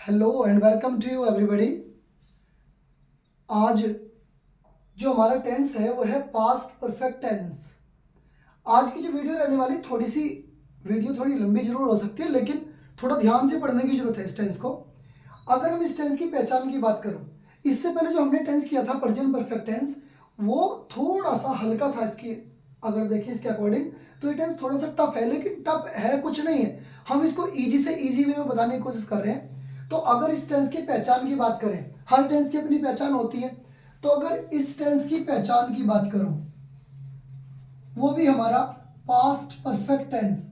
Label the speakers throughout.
Speaker 1: Hello and welcome to you everybody. आज जो हमारा टेंस है वो है पास्ट परफेक्ट टेंस। आज की जो वीडियो रहने वाली वीडियो थोड़ी लंबी जरूर हो सकती है, लेकिन थोड़ा ध्यान से पढ़ने की जरूरत है इस टेंस को। अगर हम इस टेंस की पहचान की बात करूं, इससे पहले जो हमने टेंस किया था प्रेजेंट परफेक्ट टेंस, वो थोड़ा सा हल्का था। इसकी अगर देखें इसके अकॉर्डिंग तो ये टेंस थोड़ा सा टफ है, लेकिन टफ है कुछ नहीं है। हम इसको इजी से इजी वे में बताने की कोशिश कर रहे हैं। तो अगर इस टेंस की पहचान की बात करें, हर टेंस की अपनी पहचान होती है, तो अगर इस टेंस की पहचान की बात करूं, वो भी हमारा पास्ट परफेक्ट टेंस।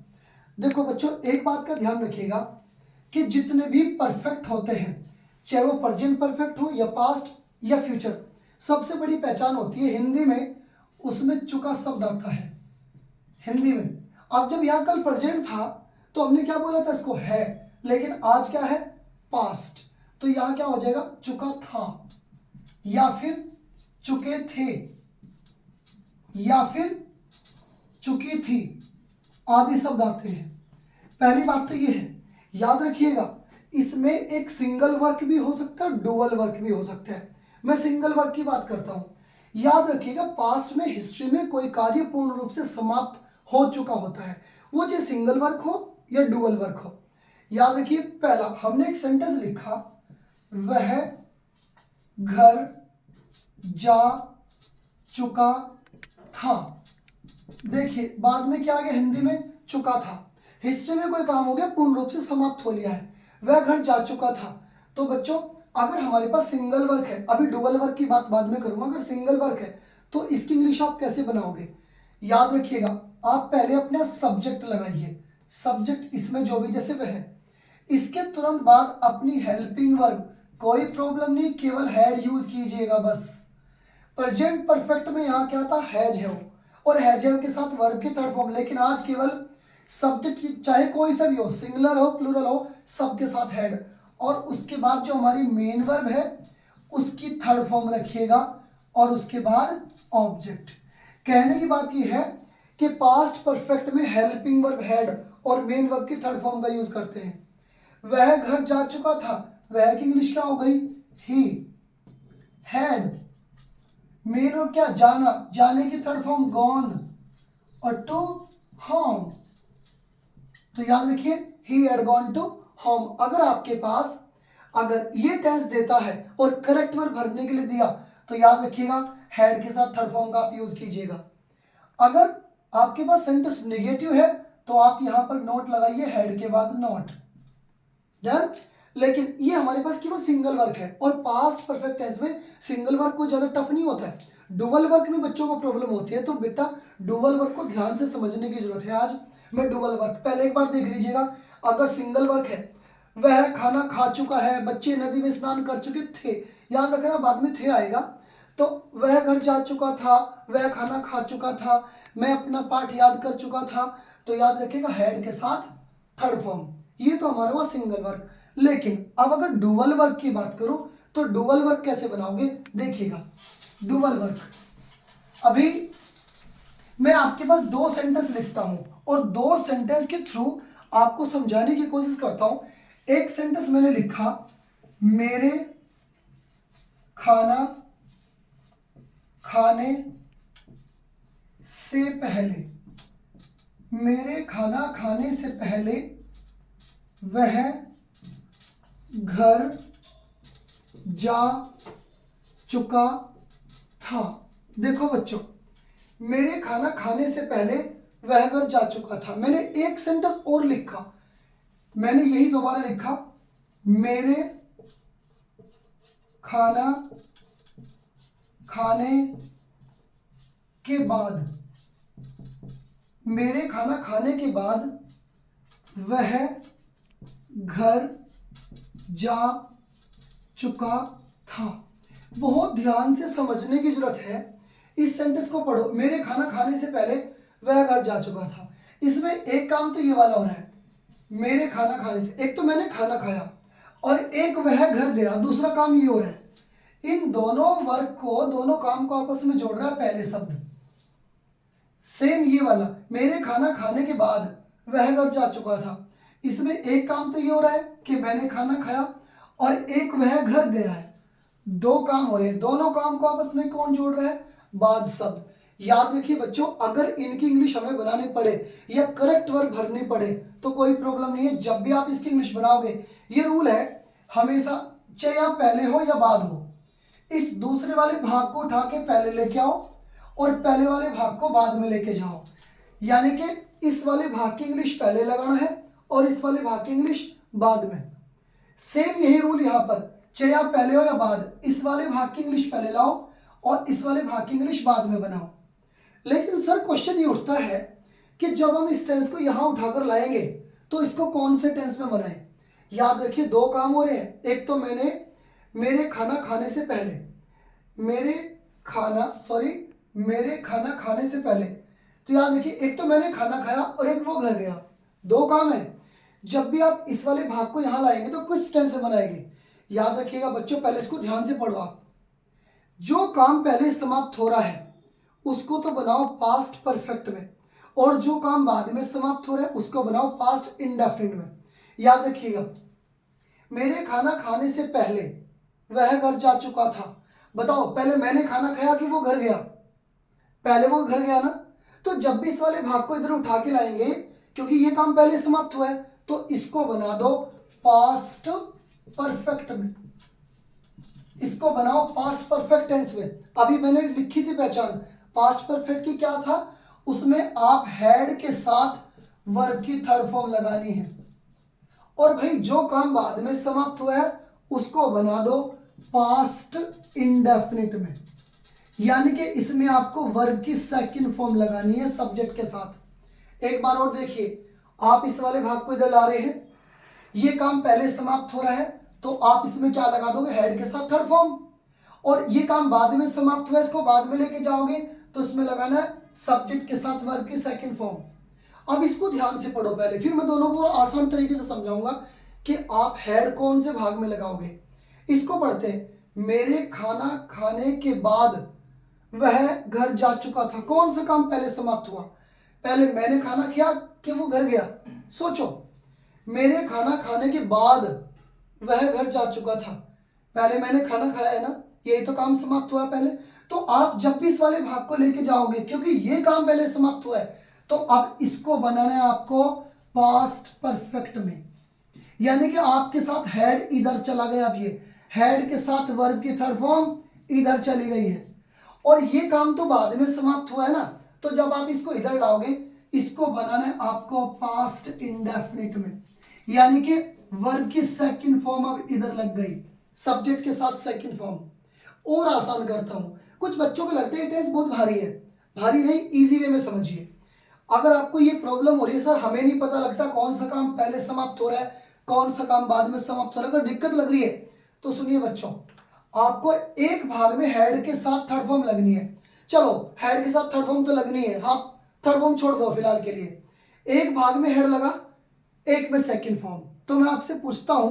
Speaker 1: देखो बच्चों, एक बात का ध्यान रखिएगा कि जितने भी परफेक्ट होते हैं, चाहे वो प्रेजेंट परफेक्ट हो या पास्ट या फ्यूचर, सबसे बड़ी पहचान होती है हिंदी में, उसमें चुका शब्द आता है हिंदी में। अब जब यहां कल प्रेजेंट था तो हमने क्या बोला था, इसको है, लेकिन आज क्या है, पास्ट। तो यहां क्या हो जाएगा, चुका था या फिर चुके थे या फिर चुकी थी, आदि शब्द आते हैं। पहली बात तो ये है, याद रखिएगा, इसमें एक सिंगल वर्क भी हो सकता है, डुअल वर्क भी हो सकता है। मैं सिंगल वर्क की बात करता हूं। याद रखिएगा, पास्ट में हिस्ट्री में कोई कार्य पूर्ण रूप से समाप्त हो चुका होता है, वो चाहे सिंगल वर्क हो या डुअल वर्क हो। याद रखिए, पहला हमने एक सेंटेंस लिखा, वह घर जा चुका था। देखिए बाद में क्या आ गया, हिंदी में चुका था। हिस्ट्री में कोई काम हो गया, पूर्ण रूप से समाप्त हो लिया है, वह घर जा चुका था। तो बच्चों, अगर हमारे पास सिंगल वर्क है, अभी डुअल वर्क की बात बाद में करूंगा, अगर सिंगल वर्क है तो इसकी इंग्लिश आप कैसे बनाओगे। याद रखिएगा, आप पहले अपना सब्जेक्ट लगाइए, सब्जेक्ट इसमें जो भी जैसे वह है, इसके तुरंत बाद अपनी हेल्पिंग वर्ब, कोई प्रॉब्लम नहीं, केवल हैड यूज कीजिएगा बस। प्रेजेंट परफेक्ट में यहां क्या था, हैज है, और हैज है के साथ वर्ब की थर्ड फॉर्म, लेकिन आज केवल सब्जेक्ट की, चाहे कोई सा भी हो, सिंगुलर हो प्लूरल हो, सबके साथ हैड, और उसके बाद जो हमारी मेन वर्ब है उसकी थर्ड फॉर्म रखिएगा, और उसके बाद ऑब्जेक्ट। कहने की बात यह है कि पास्ट परफेक्ट में हेल्पिंग वर्ब हैड और मेन वर्ब की थर्ड फॉर्म का यूज करते हैं। वह घर जा चुका था, वह की इंग्लिश क्या हो गई, ही हैड। मेन वर्ब क्या, जाना, जाने की थर्ड फॉर्म गॉन, और टू होम। तो याद रखिए, he had gone to home. अगर आपके पास अगर ये टेंस देता है और करेक्ट वर्ब भरने के लिए दिया, तो याद रखिएगा हैड के साथ थर्ड फॉर्म का आप यूज कीजिएगा। अगर आपके पास सेंटेंस नेगेटिव है तो आप यहां पर नोट लगाइए, हेड के बाद नॉट। डन। लेकिन ये हमारे पास केवल सिंगल वर्क है, और पास्ट परफेक्ट टेंस में सिंगल वर्क कोई ज्यादा टफ नहीं होता है, डुअल वर्क में बच्चों को प्रॉब्लम होती है। तो बेटा डुअल वर्क को ध्यान से समझने की जरूरत है। आज मैं डुअल वर्क पहले एक बार देख लीजिएगा। अगर सिंगल वर्क है, वह खाना खा चुका है, बच्चे नदी में स्नान कर चुके थे, याद रखना बाद में थे आएगा। तो वह घर जा चुका था, वह खाना खा चुका था, मैं अपना पाठ याद कर चुका था, तो याद रखिएगा हेड के साथ थर्ड फॉर्म। ये तो हमारा हुआ सिंगल वर्क। लेकिन अब अगर डुअल वर्क की बात करूं, तो डुअल वर्क कैसे बनाओगे, देखिएगा। डुअल वर्क, अभी मैं आपके पास दो सेंटेंस लिखता हूं और दो सेंटेंस के थ्रू आपको समझाने की कोशिश करता हूं। एक सेंटेंस मैंने लिखा, मेरे खाना खाने से पहले, मेरे खाना खाने से पहले वह घर जा चुका था। देखो बच्चों, मेरे खाना खाने से पहले वह घर जा चुका था। मैंने एक सेंटेंस और लिखा, मैंने यही दोबारा लिखा, मेरे खाना खाने के बाद, मेरे खाना खाने के बाद वह घर जा चुका था। बहुत ध्यान से समझने की जरूरत है। इस सेंटेंस को पढ़ो, मेरे खाना खाने से पहले वह घर जा चुका था। इसमें एक काम तो ये वाला हो रहा है, मेरे खाना खाने से, एक तो मैंने खाना खाया और एक वह घर गया, दूसरा काम ये हो रहा है। इन दोनों वर्क को, दोनों काम को आपस में जोड़ रहा है पहले शब्द। सेम ये वाला, मेरे खाना खाने के बाद वह घर जा चुका था, इसमें एक काम तो ये हो रहा है कि मैंने खाना खाया, और एक वह घर गया है। दो काम हो रहे हैं, दोनों काम को आपस में कौन जोड़ रहा है? बाद शब्द। याद रखिए बच्चों, अगर इनकी इंग्लिश हमें बनानी पड़े या करेक्ट वर्ब भरनी पड़े तो कोई प्रॉब्लम नहीं है। जब भी आप इसकी इंग्लिश बनाओगे, ये रूल है हमेशा, चाहे आप पहले हो या बाद हो, इस दूसरे वाले भाग को उठा के पहले लेके आओ और पहले वाले भाग को बाद में लेके जाओ। यानी कि इस वाले भाग की इंग्लिश पहले लगाना है और इस वाले भाग की इंग्लिश बाद में। सेम यही रूल यहाँ पर, चाहे आप पहले हो या बाद, इस वाले भाग की इंग्लिश पहले लाओ और इस वाले भाग की इंग्लिश बाद में बनाओ। लेकिन सर क्वेश्चन ये उठता है कि जब हम इस टेंस को यहाँ उठाकर लाएंगे तो इसको कौन से टेंस में बनाएं? याद रखिए दो काम हो रहे हैं। एक तो मेरे खाना खाने से पहले, मेरे खाना खाने से पहले, तो याद रखिए एक तो मैंने खाना खाया और एक वो घर गया, दो काम है। जब भी आप इस वाले भाग को यहाँ लाएंगे तो किस टेंस में बनाएंगे? याद रखिएगा बच्चों, पहले इसको ध्यान से पढ़ो आप। जो काम पहले समाप्त हो रहा है उसको तो बनाओ पास्ट परफेक्ट में, और जो काम बाद में समाप्त हो रहा है उसको बनाओ पास्ट इंडेफिनिट में। याद रखिएगा, मेरे खाना खाने से पहले वह घर जा चुका था। बताओ पहले मैंने खाना खाया कि वो घर गया? पहले वो घर गया ना। तो जब भी इस वाले भाग को इधर उठा के लाएंगे, क्योंकि ये काम पहले समाप्त हुआ है, तो इसको बना दो पास्ट परफेक्ट में, इसको बनाओ पास्ट परफेक्ट टेंस में। अभी मैंने लिखी थी पहचान पास्ट परफेक्ट की, क्या था उसमें? आप हैड के साथ वर्ब की थर्ड फॉर्म लगानी है। और भाई जो काम बाद में समाप्त हुआ है उसको बना दो पास्ट इंडेफिनिट में, यानी कि इसमें आपको वर्ब की सेकंड फॉर्म लगानी है सब्जेक्ट के साथ। एक बार और देखिए, आप इस वाले भाग को इधर ला रहे हैं, ये काम पहले समाप्त हो रहा है तो आप इसमें क्या लगा दोगे? हेड के साथ थर्ड फॉर्म। और ये काम बाद में समाप्त हुआ है, इसको बाद में लेके जाओगे तो इसमें लगाना है सब्जेक्ट के साथ वर्ब की सेकंड फॉर्म। अब इसको ध्यान से पढ़ो पहले, फिर मैं दोनों को आसान तरीके से समझाऊंगा कि आप हेड कौन से भाग में लगाओगे। इसको पढ़ते हैं, मेरे खाना खाने के बाद वह घर जा चुका था। कौन सा काम पहले समाप्त हुआ? पहले मैंने खाना खाया कि वो घर गया? सोचो, मेरे खाना खाने के बाद वह घर जा चुका था, पहले मैंने खाना खाया है ना, यही तो काम समाप्त हुआ पहले। तो आप जब भी इस वाले भाग को लेके जाओगे, क्योंकि ये काम पहले समाप्त हुआ है, तो अब इसको बनाना है आपको पास्ट परफेक्ट में, यानी कि आपके साथ हेड इधर चला गया। अब ये हेड के साथ वर्ब की थर्ड फॉर्म इधर चली गई है, और ये काम तो बाद में समाप्त हुआ है ना, तो जब आप इसको इधर लाओगे, इसको बनाना है आपको पास्ट इंडेफिनिट में, यानी कि वर्ब की सेकंड फॉर्म अब इधर लग गई, सब्जेक्ट के साथ सेकंड फॉर्म। और आसान करता हूं, कुछ बच्चों को लगता है टेस्ट बहुत भारी है, भारी नहीं, इजी वे में समझिए। अगर आपको ये प्रॉब्लम हो रही है, सर हमें नहीं पता लगता कौन सा काम पहले समाप्त हो रहा है, कौन सा काम बाद में समाप्त हो रहा है, अगर दिक्कत लग रही है तो सुनिए बच्चों, आपको एक भाग में हेड के साथ थर्ड फॉर्म लगनी है। चलो हेड के साथ थर्ड फॉर्म तो लगनी है, आप थर्ड फॉर्म छोड़ दो फिलहाल के लिए। एक भाग में हेड लगा, एक में सेकंड फॉर्म। तो मैं आपसे पूछता हूं,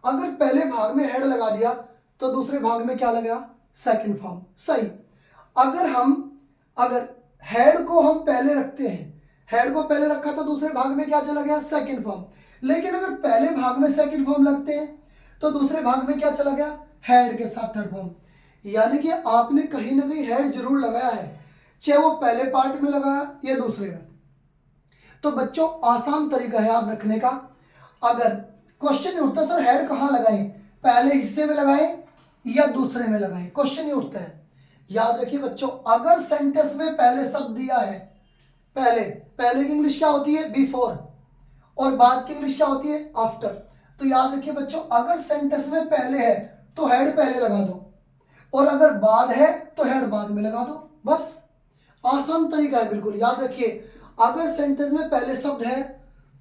Speaker 1: अगर पहले भाग में हेड लगा दिया तो दूसरे भाग में क्या लगेगा? Second form. सही। अगर हेड को हम पहले रखते हैं, हेड को पहले रखा तो दूसरे भाग में क्या चला गया? Second form. लेकिन अगर पहले भाग में सेकंड फॉर्म लगते हैं तो दूसरे भाग में क्या चला गया? हेड के साथ थर्ड फॉर्म। यानी कि आपने कहीं ना कहीं हेड जरूर लगाया है, चाहे वो पहले पार्ट में लगाया या दूसरे में। तो बच्चों आसान तरीका है याद रखने का। अगर क्वेश्चन नहीं उठता सर हेड कहां लगाएं, पहले हिस्से में लगाएं या दूसरे में लगाएं, क्वेश्चन नहीं उठता है। याद रखिए बच्चों, अगर सेंटेंस में पहले शब्द दिया है, पहले की इंग्लिश क्या होती है? बिफोर, और बाद की इंग्लिश क्या होती है? आफ्टर। तो याद रखिए बच्चों, अगर सेंटेंस में पहले है तो हेड पहले लगा दो, और अगर बाद है तो हेड बाद में लगा दो, बस आसान तरीका है बिल्कुल। याद रखिए, अगर सेंटेंस में पहले शब्द है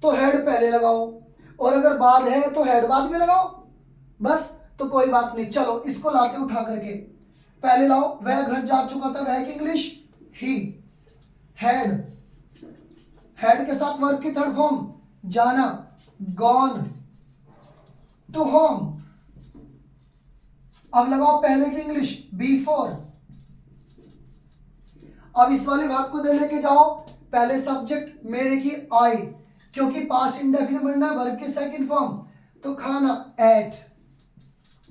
Speaker 1: तो हेड पहले लगाओ, और अगर बाद है तो हेड बाद में लगाओ, बस। तो कोई बात नहीं, चलो इसको लाते उठा करके, पहले लाओ, वह घर जा चुका था, वह की इंग्लिश ही, हेड के साथ वर्ब की थर्ड फॉर्म जाना, गॉन टू होम। अब लगाओ पहले की इंग्लिश बिफोर। अब इस वाले भाग को दे लेके जाओ, पहले सब्जेक्ट मेरे की आई, क्योंकि पास्ट इंडेफिनिट बनना है, वर्ब की सेकंड फॉर्म, तो खाना एट,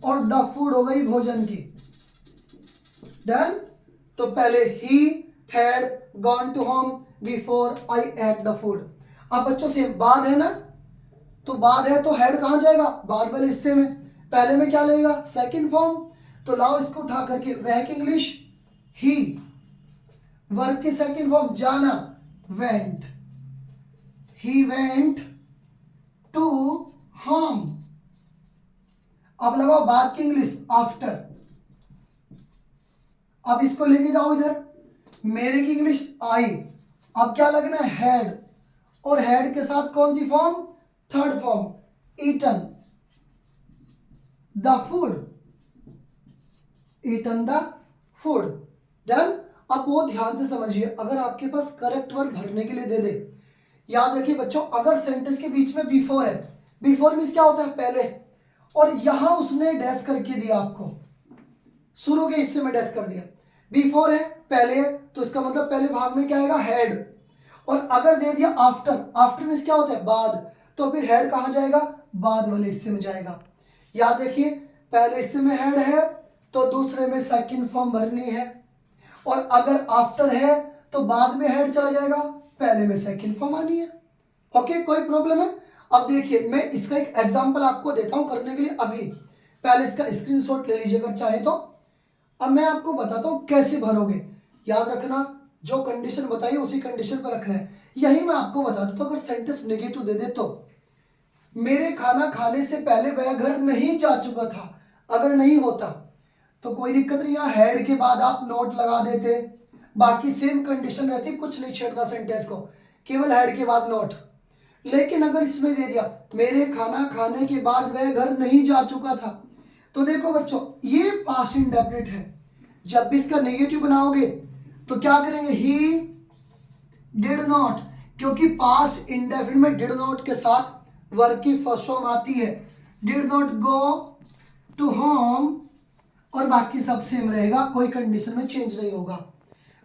Speaker 1: और द फूड हो गई भोजन की। डन। तो पहले he had gone to home before I ate the food. अब बच्चों से बाद है ना, तो बाद है तो हेड कहां जाएगा, बाद वाले हिस्से में। पहले में क्या लेगा, सेकंड फॉर्म। तो लाओ इसको उठा करके, वह की इंग्लिश ही, वर्ब की सेकंड फॉर्म जाना, went, he went to home. अब लगाओ बाद की इंग्लिश आफ्टर। अब इसको लेके जाओ इधर, मेरे की इंग्लिश आई। अब क्या लगना है, हेड, और हेड के साथ कौन सी form, third form, eaten the food, eaten the food. Done. अब बहुत ध्यान से समझिए, अगर आपके पास करेक्ट वर्ब भरने के लिए दे दे, याद रखिए बच्चों, अगर सेंटेंस के बीच में बिफोर है, बिफोर मींस क्या होता है, पहले, और यहां उसने डैश करके दिया आपको, शुरू के हिस्से में डैश कर दिया, बिफोर है पहले, तो इसका मतलब पहले भाग में क्या आएगा, हेड। और अगर दे दिया आफ्टर, आफ्टर मींस क्या होता है, बाद, तो फिर हेड कहां जाएगा, बाद वाले हिस्से में जाएगा। याद रखिए, पहले हिस्से में हेड है तो दूसरे में सेकंड फॉर्म भरनी है, और अगर आफ्टर है तो बाद में हेड चला जाएगा, पहले में सेकंड फॉर्म आनी है। ओके, कोई प्रॉब्लम है। अब देखिए, मैं इसका एक एग्जांपल आपको देता हूं करने के लिए, अभी पहले इसका स्क्रीनशॉट ले लीजिए अगर चाहे तो। अब मैं आपको बताता हूं कैसे भरोगे। याद रखना, जो कंडीशन बताई उसी कंडीशन पर रखना है। यही मैं आपको बता देता हूं, अगर सेंटेंस नेगेटिव दे दे तो, मेरे खाना खाने से पहले वह घर नहीं जा चुका था, अगर नहीं होता तो कोई दिक्कत नहीं, यहाँ हेड के बाद आप नोट लगा देते, बाकी सेम कंडीशन रहती, कुछ नहीं छेड़ता सेंटेंस को, केवल हेड के बाद नोट। लेकिन अगर इसमें दे दिया मेरे खाना खाने के बाद वह घर नहीं जा चुका था, तो देखो बच्चों, ये पास्ट इंडेफिनिट है। जब भी इसका नेगेटिव बनाओगे तो क्या करेंगे, ही डिड नॉट, क्योंकि पास्ट इंडेफिनिट में डिड नॉट के साथ वर्ब की फर्स्ट फॉर्म आती है, did not go to home, और बाकी सब सेम रहेगा, कोई कंडीशन में चेंज नहीं होगा,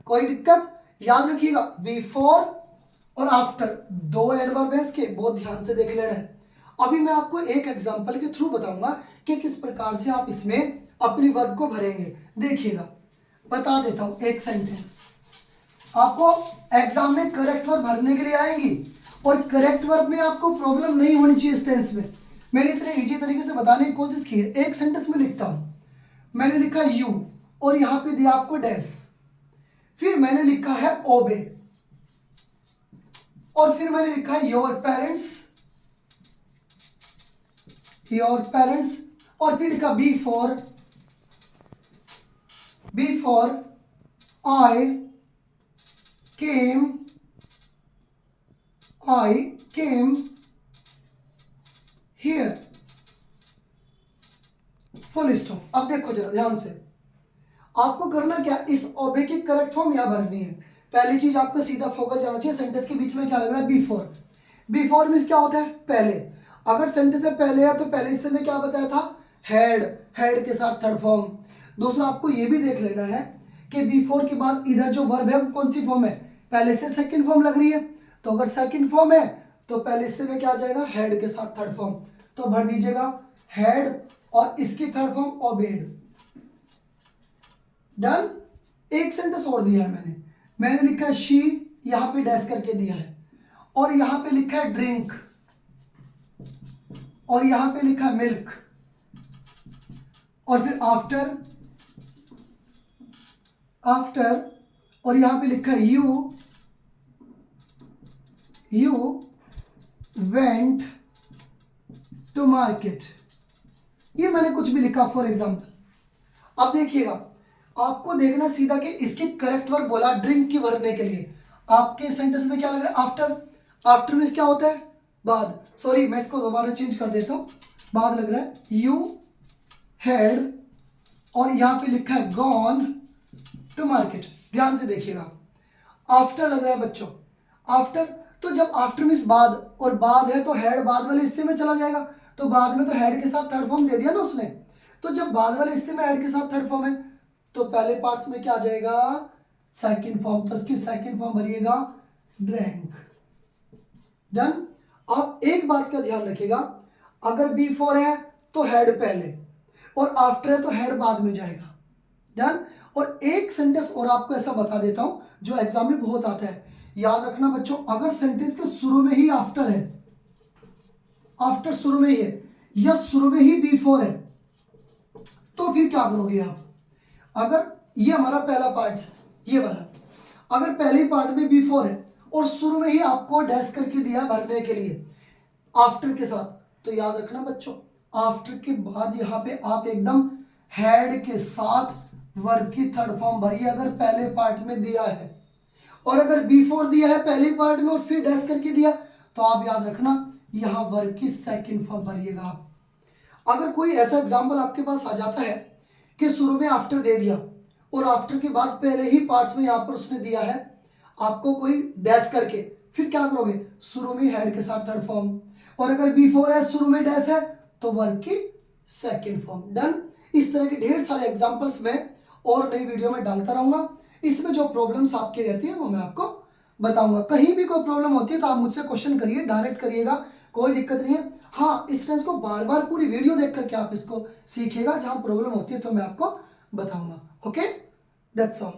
Speaker 1: कोई दिक्कत। याद रखिएगा, बिफोर और आफ्टर दो एडवर्ब है इसके, बहुत ध्यान से देख लेना है। अभी मैं आपको एक एग्जांपल के थ्रू बताऊंगा कि किस प्रकार से आप इसमें अपनी वर्ब को भरेंगे। देखिएगा, बता देता हूं, एक सेंटेंस आपको एग्जाम में करेक्ट वर्ब भरने के लिए आएंगी, और करेक्ट वर्ब में आपको प्रॉब्लम नहीं होनी चाहिए इस टेंस में। मैंने इतने इजी तरीके से बताने की कोशिश की है। एक सेंटेंस में लिखता हूं, मैंने लिखा यू, और यहां पे दिया आपको डैश, फिर मैंने लिखा है ओबे, और फिर मैंने लिखा है योर पेरेंट्स, योर पेरेंट्स, और फिर लिखा before, before I came, I came here, full stop. अब देखो जरा ध्यान से, आपको करना क्या, इस ओबे की करेक्ट फॉर्म यहां भरनी है। पहली चीज आपका सीधा फोकस जाना चाहिए, सेंटेंस के बीच में क्या लग रहा है, बिफोर। बिफोर मींस क्या होता है, पहले। अगर सेंटेंस में पहले है तो पहले हिस्से में क्या बताया था, हेड, हेड के साथ थर्ड फॉर्म। दूसरा आपको ये भी देख लेना है कि बिफोर के बाद इधर जो वर्ब है वो कौन सी फॉर्म है, पहले से सेकंड फॉर्म लग रही है, तो अगर सेकंड फॉर्म है तो पहले हिस्से में क्या आ जाएगा, हेड के साथ थर्ड फॉर्म, तो भर दीजिएगा हेड, और इसकी थर्ड फॉर्म ओबेड। डन। एक सेंटेंस और दिया है मैंने लिखा है शी, यहां पे डैश करके दिया है, और यहां पे लिखा है ड्रिंक, और यहां पे लिखा है मिल्क, और फिर आफ्टर, आफ्टर, और यहां पे लिखा है यू वेंट टू मार्केट। ये मैंने कुछ भी लिखा फॉर एग्जाम्पल। अब देखिएगा, आपको देखना सीधा कि इसके करेक्ट वर्ब बोला ड्रिंक की भरने के लिए, आपके सेंटेंस में क्या लग रहा है, आफ्टर। आफ्टर मींस क्या होता है, बाद। सॉरी, मैं इसको दोबारा चेंज कर देता हूं, बाद लग रहा है, यू हैड, और यहां पे लिखा है गॉन टू मार्केट। ध्यान से देखिएगा, आफ्टर लग रहा है बच्चों, आफ्टर। तो जब आफ्टर मींस बाद, और बाद है तो हेड बाद वाले हिस्से में चला जाएगा, तो बाद में तो हेड के साथ थर्ड फॉर्म दे दिया ना उसने, तो जब बाद वाले हिस्से में हेड के साथ थर्ड फॉर्म है तो पहले पार्ट्स में क्या आ जाएगा, सेकंड फॉर्म, तो इसकी सेकंड फॉर्म भरिएगा ड्रैंक। डन। आप एक बात का ध्यान रखिएगा, अगर बिफोर है तो हेड पहले, और आफ्टर है तो हैड बाद में जाएगा। डन। और एक सेंटेंस और आपको ऐसा बता देता हूं जो एग्जाम में बहुत आता है, याद रखना बच्चों, अगर सेंटेंस के शुरू में ही आफ्टर है, आफ्टर शुरू में ही है या शुरू में ही बिफोर है, तो फिर क्या करोगे आप? अगर ये हमारा पहला पार्ट है, ये वाला, अगर पहले पार्ट में बिफोर है और शुरू में ही आपको डैश करके दिया भरने के लिए आफ्टर के साथ, तो याद रखना बच्चों, आफ्टर के बाद यहां पे आप एकदम हैड के साथ वर्ब की थर्ड फॉर्म भरिए अगर पहले पार्ट में दिया है। और अगर बिफोर दिया है पहले पार्ट में और फिर डैश करके दिया, तो आप याद रखना यहां वर्ब की सेकंड फॉर्म भरिएगा आप। अगर कोई ऐसा एग्जाम्पल आपके पास आ जाता है कि शुरू में आफ्टर दे दिया और आफ्टर के बाद पहले ही पार्ट्स में यहां पर उसने दिया है आपको कोई डैश करके, फिर क्या करोगे? शुरू में हेड के साथ थर्ड फॉर्म, और अगर बिफोर है शुरू में डैश है तो वर्ब की सेकंड फॉर्म। डन। इस तरह के ढेर सारे एग्जांपल्स में और नई वीडियो में डालता रहूंगा। इसमें जो प्रॉब्लम्स आपकी रहती है वो मैं आपको बताऊंगा। कहीं भी कोई प्रॉब्लम होती है तो आप मुझसे क्वेश्चन करिए, डायरेक्ट करिएगा, कोई दिक्कत नहीं है। हाँ, इस टेंस को बार बार पूरी वीडियो देख करके आप इसको सीखिएगा, जहां प्रॉब्लम होती है तो मैं आपको बताऊंगा। Okay, that's all.